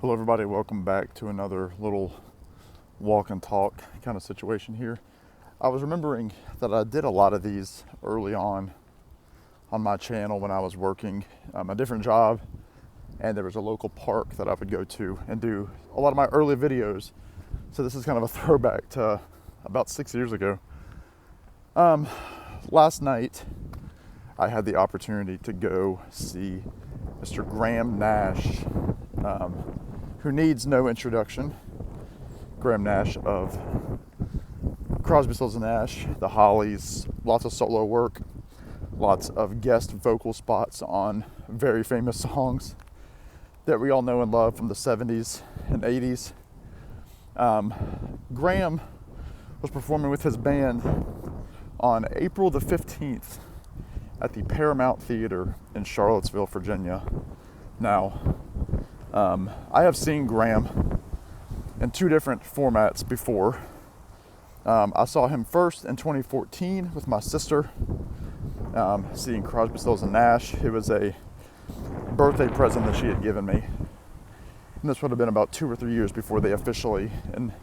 Hello everybody, welcome back to another little walk and talk kind of situation here. I was remembering that I did a lot of these early on my channel when I was working a different job, and there was a local park that I would go to and do a lot of my early videos. So this is kind of a throwback to about 6 years ago. Last night I had the opportunity to go see Mr. Graham Nash, who needs no introduction. Graham Nash of Crosby, Stills and Nash, the Hollies, lots of solo work, lots of guest vocal spots on very famous songs that we all know and love from the 70s and 80s. Graham was performing with his band on April the 15th at the Paramount Theater in Charlottesville, Virginia. Now, I have seen Graham in two different formats before. I saw him first in 2014 with my sister, seeing Crosby, Stills and Nash. It was a birthday present that she had given me. And this would have been about 2 or 3 years before they officially and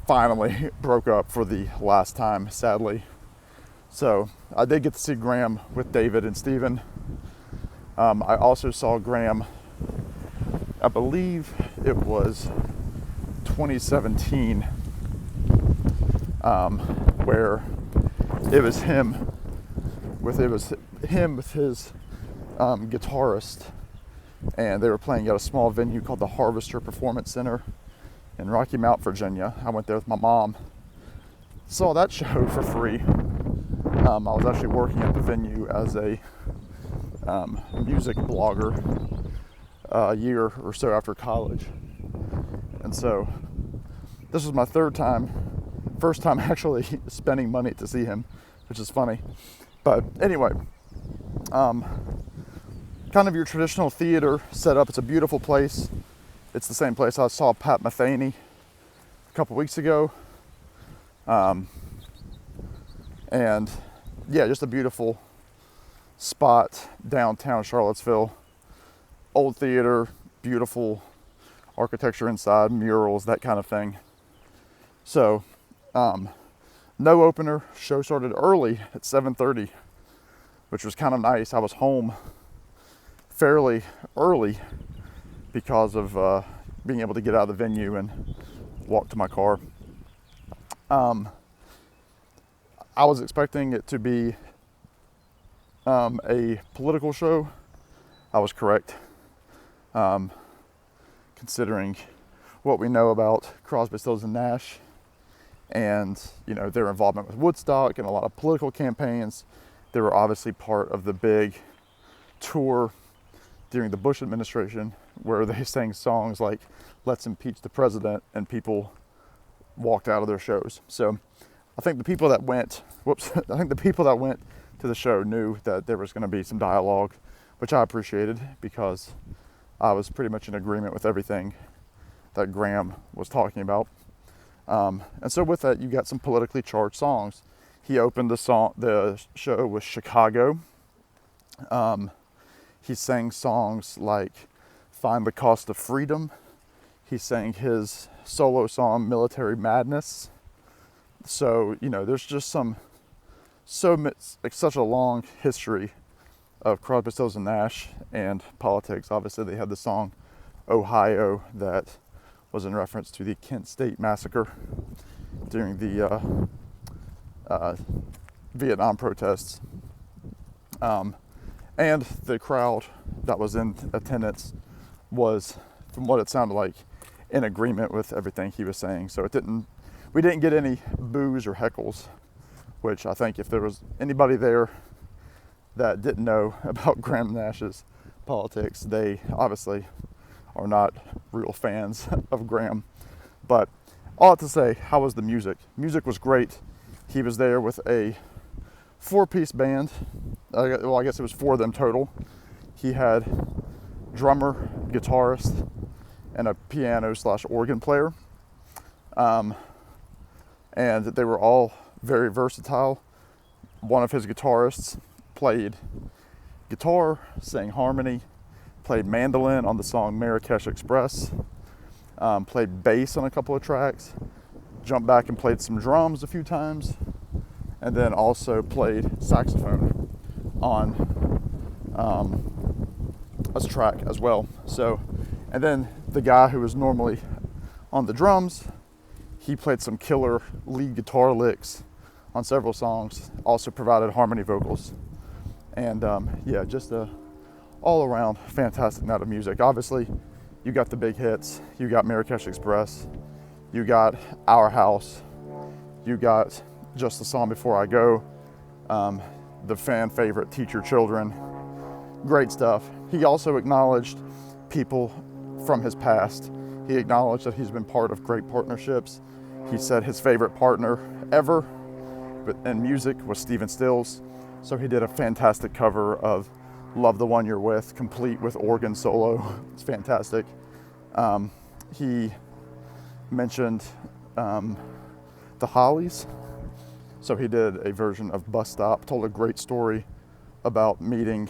finally broke up for the last time, sadly. So I did get to see Graham with David and Steven. I also saw Graham, I believe it was 2017, where it was him with his guitarist, and they were playing at a small venue called the Harvester Performance Center in Rocky Mount, Virginia. I went there with my mom, saw that show for free. I was actually working at the venue as a music blogger a year or so after college. And so this was my first time actually spending money to see him, which is funny. But anyway, kind of your traditional theater setup. It's a beautiful place. It's the same place I saw Pat Metheny a couple weeks ago. And yeah, just a beautiful spot downtown Charlottesville. Old theater, beautiful architecture inside, murals, that kind of thing. So, no opener. Show started early at 7:30, which was kind of nice. I was home fairly early because of being able to get out of the venue and walk to my car. I was expecting it to be a political show. I was correct, considering what we know about Crosby, Stills and Nash, and their involvement with Woodstock and a lot of political campaigns. They were obviously part of the big tour during the Bush administration, where they sang songs like "Let's Impeach the President," and people walked out of their shows. So I think the people that went to the show knew that there was going to be some dialogue, which I appreciated because I was pretty much in agreement with everything that Graham was talking about. And so with that, you got some politically charged songs. He opened the show with Chicago. He sang songs like "Find the Cost of Freedom." He sang his solo song "Military Madness." So, there's just such a long history of Crosby, Stills and Nash and politics. Obviously, they had the song "Ohio" that was in reference to the Kent State massacre during the Vietnam protests. And the crowd that was in attendance was, from what it sounded like, in agreement with everything he was saying. So we didn't get any boos or heckles, which I think if there was anybody there that didn't know about Graham Nash's politics, they obviously are not real fans of Graham. But all to say, how was the music? Music was great. He was there with a 4-piece band. Well, I guess it was 4 of them total. He had drummer, guitarist, and a piano/organ player. And they were all very versatile. One of his guitarists played guitar, sang harmony, played mandolin on the song Marrakesh Express, played bass on a couple of tracks, jumped back and played some drums a few times, and then also played saxophone on a track as well. So, and then the guy who was normally on the drums, he played some killer lead guitar licks on several songs, also provided harmony vocals. And yeah, just a all around fantastic night of music. Obviously, you got the big hits, you got Marrakesh Express, you got Our House, you got Just the Song Before I Go, the fan favorite Teach Your Children, great stuff. He also acknowledged people from his past. He acknowledged that he's been part of great partnerships. He said his favorite partner ever in music was Stephen Stills. So he did a fantastic cover of Love the One You're With, complete with organ solo. It's fantastic. He mentioned the Hollies. So he did a version of Bus Stop, told a great story about meeting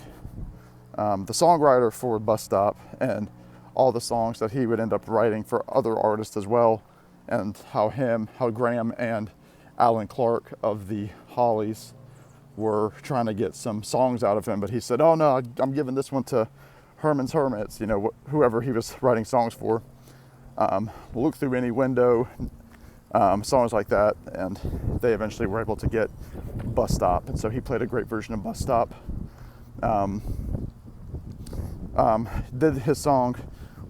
the songwriter for Bus Stop and all the songs that he would end up writing for other artists as well, and how Graham and Alan Clark of the Hollies were trying to get some songs out of him, but he said, oh no, I'm giving this one to Herman's Hermits, whoever he was writing songs for. Look Through Any Window, songs like that, and they eventually were able to get Bus Stop, and so he played a great version of Bus Stop. Did his song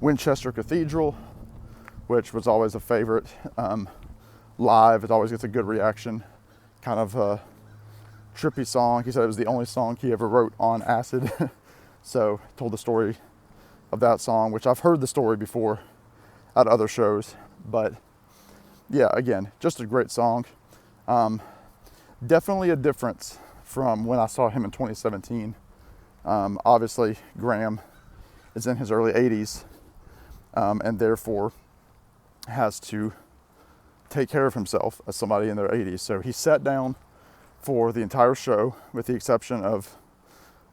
Winchester Cathedral, which was always a favorite. Live, it always gets a good reaction, kind of a trippy song. He said it was the only song he ever wrote on acid. So told the story of that song, which I've heard the story before at other shows, but yeah, again, just a great song. Definitely a difference from when I saw him in 2017. Obviously, Graham is in his early 80s, and therefore has to take care of himself as somebody in their 80s. So he sat down for the entire show, with the exception of,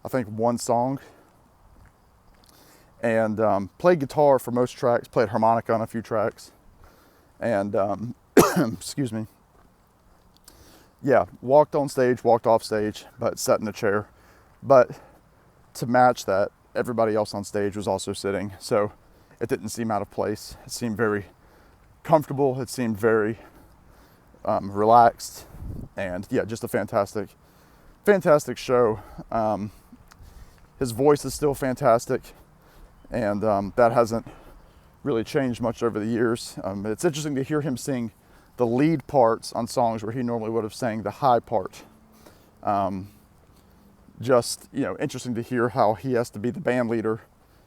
I think, one song, and played guitar for most tracks, played harmonica on a few tracks, and excuse me, yeah, walked on stage, walked off stage, but sat in a chair. But to match that, everybody else on stage was also sitting, so it didn't seem out of place. It seemed very comfortable. It seemed very relaxed, and yeah, just a fantastic show. His voice is still fantastic, and that hasn't really changed much over the years. It's interesting to hear him sing the lead parts on songs where he normally would have sang the high part. Just, interesting to hear how he has to be the band leader,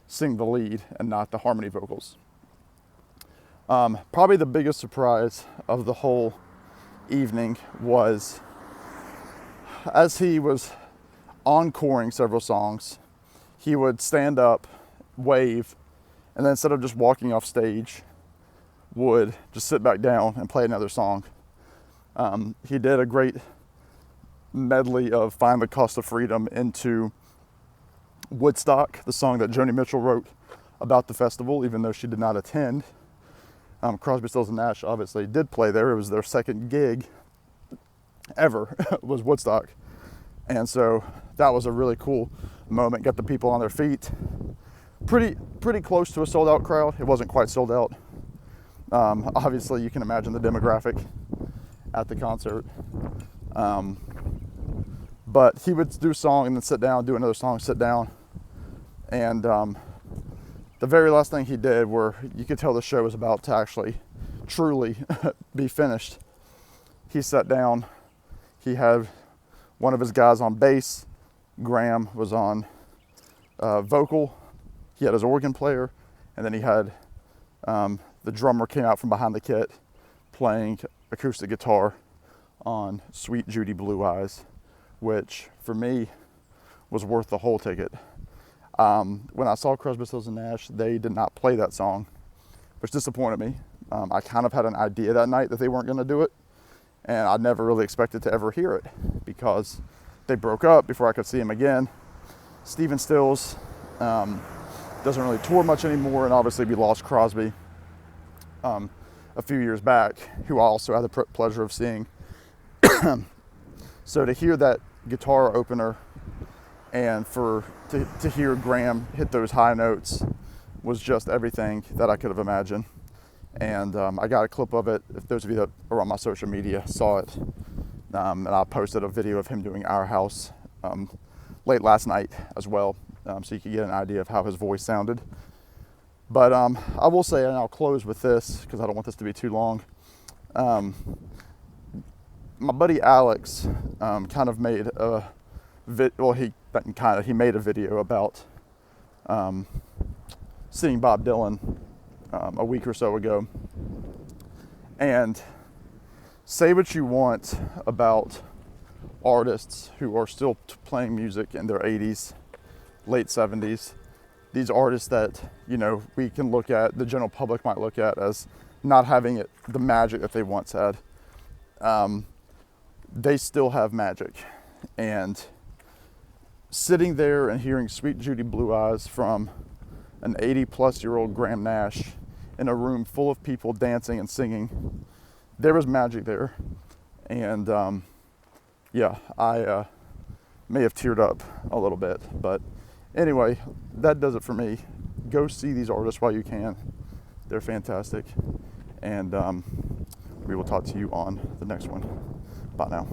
sing the lead, and not the harmony vocals. Probably the biggest surprise of the whole evening was, as he was encoring several songs, he would stand up, wave, and then instead of just walking off stage, would just sit back down and play another song. He did a great medley of Find the Cost of Freedom into Woodstock, the song that Joni Mitchell wrote about the festival, even though she did not attend. Crosby, Stills, and Nash obviously did play there. It was their second gig ever, was Woodstock. And so that was a really cool moment, got the people on their feet. Pretty close to a sold out crowd. It wasn't quite sold out. Obviously, you can imagine the demographic at the concert. But he would do a song and then sit down, do another song, sit down. And the very last thing he did, where you could tell the show was about to actually truly be finished, he sat down. He had one of his guys on bass. Graham was on vocal. He had his organ player. And then he had the drummer came out from behind the kit playing acoustic guitar on Sweet Judy Blue Eyes, which for me was worth the whole ticket. When I saw Crosby, Stills, and Nash, they did not play that song, which disappointed me. I kind of had an idea that night that they weren't going to do it, and I never really expected to ever hear it because they broke up before I could see him again. Stephen Stills doesn't really tour much anymore, and obviously we lost Crosby a few years back, who I also had the pleasure of seeing. So to hear that guitar opener and to hear Graham hit those high notes was just everything that I could have imagined. And I got a clip of it. If those of you that are on my social media saw it, and I posted a video of him doing Our House late last night as well, so you could get an idea of how his voice sounded. But I will say, and I'll close with this because I don't want this to be too long. My buddy Alex kind of made a he made a video about seeing Bob Dylan a week or so ago. And say what you want about artists who are still playing music in their 80s, late 70s. These artists that, you know, we can look at, the general public might look at as not having the magic that they once had. They still have magic. And sitting there and hearing Sweet Judy Blue Eyes from an 80-plus-year-old Graham Nash in a room full of people dancing and singing, there was magic there. And yeah, I may have teared up a little bit. But anyway, that does it for me. Go see these artists while you can. They're fantastic. And we will talk to you on the next one. Bye now.